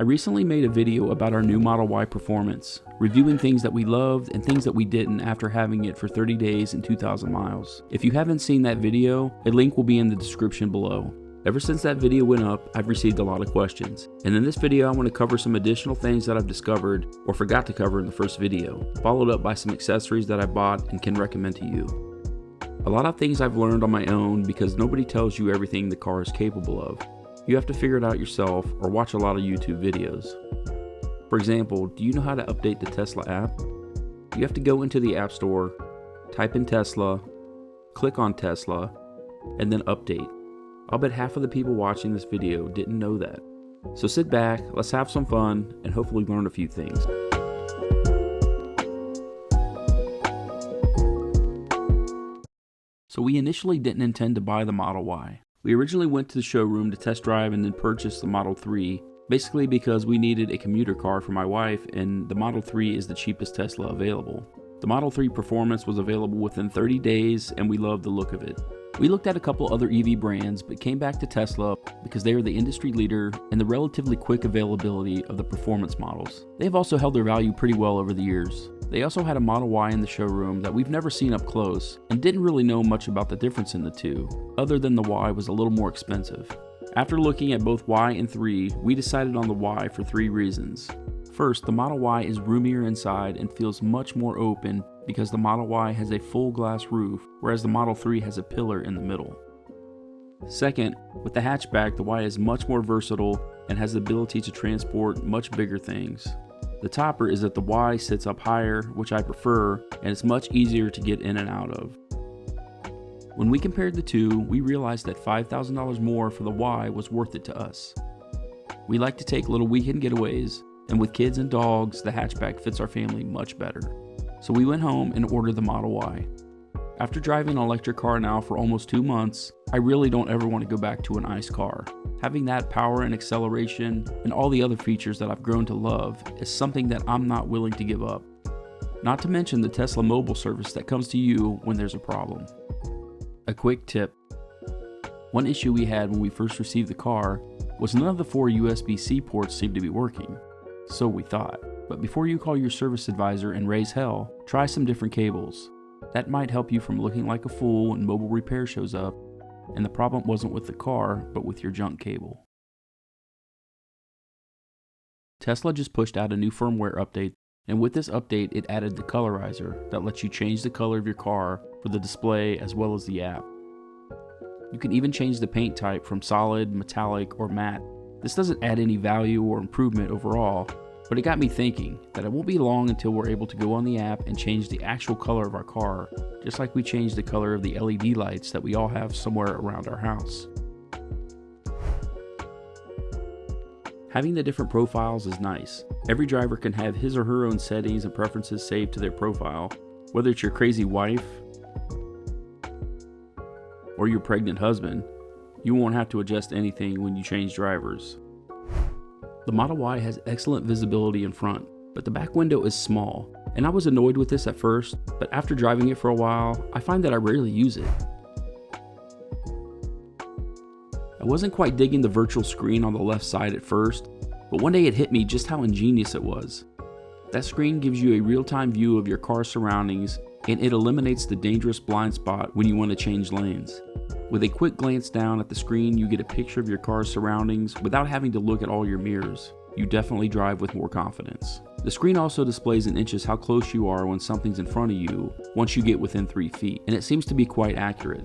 I recently made a video about our new Model Y performance, reviewing things that we loved and things that we didn't after having it for 30 days and 2,000 miles. If you haven't seen that video, a link will be in the description below. Ever since that video went up, I've received a lot of questions, and in this video I want to cover some additional things that I've discovered or forgot to cover in the first video, followed up by some accessories that I bought and can recommend to you. A lot of things I've learned on my own because nobody tells you everything the car is capable of. You have to figure it out yourself or watch a lot of YouTube videos. For example, do you know how to update the Tesla app? You have to go into the App Store, type in Tesla, click on Tesla, and then update. I'll bet half of the people watching this video didn't know that. So sit back, let's have some fun, and hopefully learn a few things. So we initially didn't intend to buy the Model Y. We originally went to the showroom to test drive and then purchase the Model 3, basically because we needed a commuter car for my wife and the Model 3 is the cheapest Tesla available. The Model 3 performance was available within 30 days and we loved the look of it. We looked at a couple other EV brands but came back to Tesla because they are the industry leader and the relatively quick availability of the performance models. They have also held their value pretty well over the years. They also had a Model Y in the showroom that we've never seen up close and didn't really know much about the difference in the two, other than the Y was a little more expensive. After looking at both Y and 3, we decided on the Y for 3 reasons. First, the Model Y is roomier inside and feels much more open because the Model Y has a full glass roof, whereas the Model 3 has a pillar in the middle. Second, with the hatchback, the Y is much more versatile and has the ability to transport much bigger things. The topper is that the Y sits up higher, which I prefer, and it's much easier to get in and out of. When we compared the two, we realized that $5,000 more for the Y was worth it to us. We like to take little weekend getaways, and with kids and dogs, the hatchback fits our family much better. So we went home and ordered the Model Y. After driving an electric car now for almost 2 months, I really don't ever want to go back to an ICE car. Having that power and acceleration and all the other features that I've grown to love is something that I'm not willing to give up. Not to mention the Tesla mobile service that comes to you when there's a problem. A quick tip. One issue we had when we first received the car was none of the 4 USB-C ports seemed to be working. So we thought. But before you call your service advisor and raise hell, try some different cables. That might help you from looking like a fool when mobile repair shows up, and the problem wasn't with the car, but with your junk cable. Tesla just pushed out a new firmware update, and with this update it added the Colorizer that lets you change the color of your car for the display as well as the app. You can even change the paint type from solid, metallic, or matte. This doesn't add any value or improvement overall, but it got me thinking that it won't be long until we're able to go on the app and change the actual color of our car, just like we change the color of the LED lights that we all have somewhere around our house. Having the different profiles is nice. Every driver can have his or her own settings and preferences saved to their profile, whether it's your crazy wife or your pregnant husband. You won't have to adjust anything when you change drivers. The Model Y has excellent visibility in front, but the back window is small, and I was annoyed with this at first, but after driving it for a while, I find that I rarely use it. I wasn't quite digging the virtual screen on the left side at first, but one day it hit me just how ingenious it was. That screen gives you a real-time view of your car's surroundings, and it eliminates the dangerous blind spot when you want to change lanes. With a quick glance down at the screen, you get a picture of your car's surroundings without having to look at all your mirrors. You definitely drive with more confidence. The screen also displays in inches how close you are when something's in front of you once you get within 3 feet, and it seems to be quite accurate.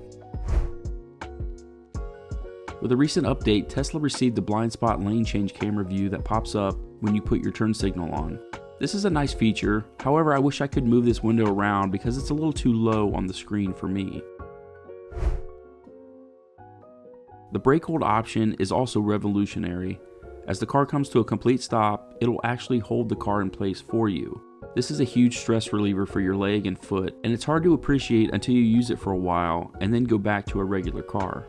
With a recent update, Tesla received the blind spot lane change camera view that pops up when you put your turn signal on. This is a nice feature, however I wish I could move this window around because it's a little too low on the screen for me. The brake hold option is also revolutionary. As the car comes to a complete stop, it'll actually hold the car in place for you. This is a huge stress reliever for your leg and foot, and it's hard to appreciate until you use it for a while and then go back to a regular car.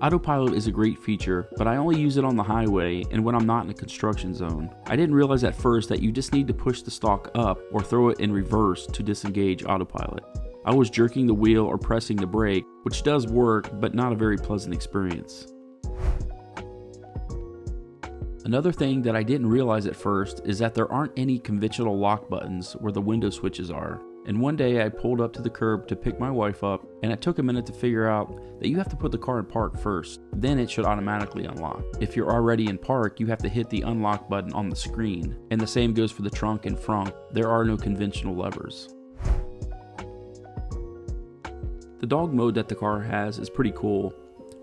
Autopilot is a great feature, but I only use it on the highway and when I'm not in a construction zone. I didn't realize at first that you just need to push the stalk up or throw it in reverse to disengage autopilot. I was jerking the wheel or pressing the brake, which does work, but not a very pleasant experience. Another thing that I didn't realize at first is that there aren't any conventional lock buttons where the window switches are. And one day I pulled up to the curb to pick my wife up, and it took a minute to figure out that you have to put the car in park first, then it should automatically unlock. If you're already in park, you have to hit the unlock button on the screen, and the same goes for the trunk and front. There are no conventional levers. The dog mode that the car has is pretty cool,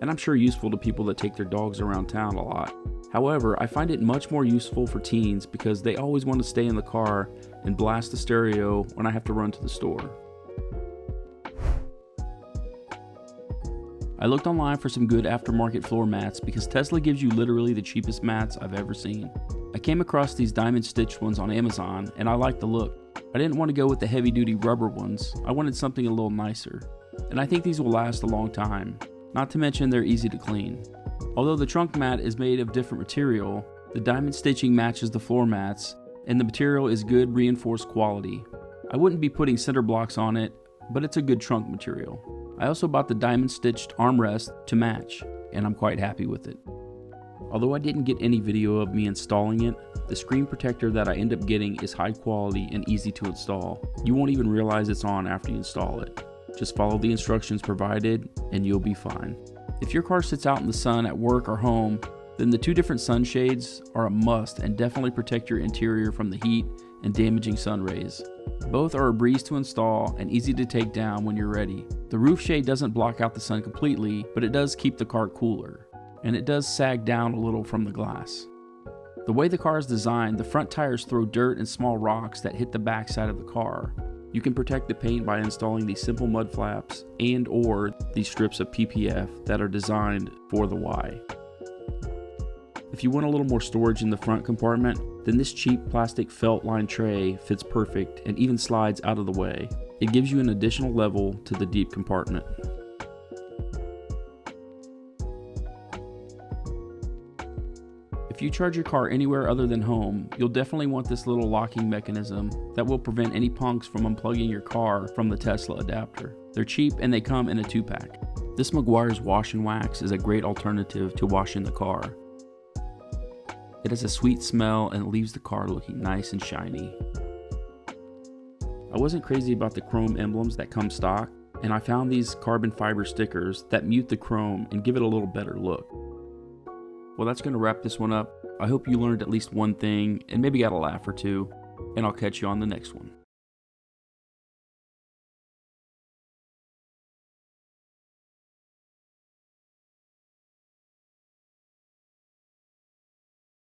and I'm sure useful to people that take their dogs around town a lot. However, I find it much more useful for teens because they always want to stay in the car and blast the stereo when I have to run to the store. I looked online for some good aftermarket floor mats because Tesla gives you literally the cheapest mats I've ever seen. I came across these diamond stitched ones on Amazon and I liked the look. I didn't want to go with the heavy duty rubber ones, I wanted something a little nicer. And I think these will last a long time, not to mention they're easy to clean. Although the trunk mat is made of different material, the diamond stitching matches the floor mats, and the material is good reinforced quality. I wouldn't be putting center blocks on it, but it's a good trunk material. I also bought the diamond stitched armrest to match, and I'm quite happy with it. Although I didn't get any video of me installing it, the screen protector that I end up getting is high quality and easy to install. You won't even realize it's on after you install it. Just follow the instructions provided, and you'll be fine. If your car sits out in the sun at work or home, then the two different sunshades are a must and definitely protect your interior from the heat and damaging sun rays. Both are a breeze to install and easy to take down when you're ready. The roof shade doesn't block out the sun completely, but it does keep the car cooler, and it does sag down a little from the glass. The way the car is designed, the front tires throw dirt and small rocks that hit the back side of the car. You can protect the paint by installing these simple mud flaps and or these strips of PPF that are designed for the Y. If you want a little more storage in the front compartment, then this cheap plastic felt lined tray fits perfect and even slides out of the way. It gives you an additional level to the deep compartment. If you charge your car anywhere other than home, you'll definitely want this little locking mechanism that will prevent any punks from unplugging your car from the Tesla adapter. They're cheap and they come in a 2-pack. This Meguiar's Wash and Wax is a great alternative to washing the car. It has a sweet smell and leaves the car looking nice and shiny. I wasn't crazy about the chrome emblems that come stock, and I found these carbon fiber stickers that mute the chrome and give it a little better look. Well, that's going to wrap this one up. I hope you learned at least one thing and maybe got a laugh or two, and I'll catch you on the next one.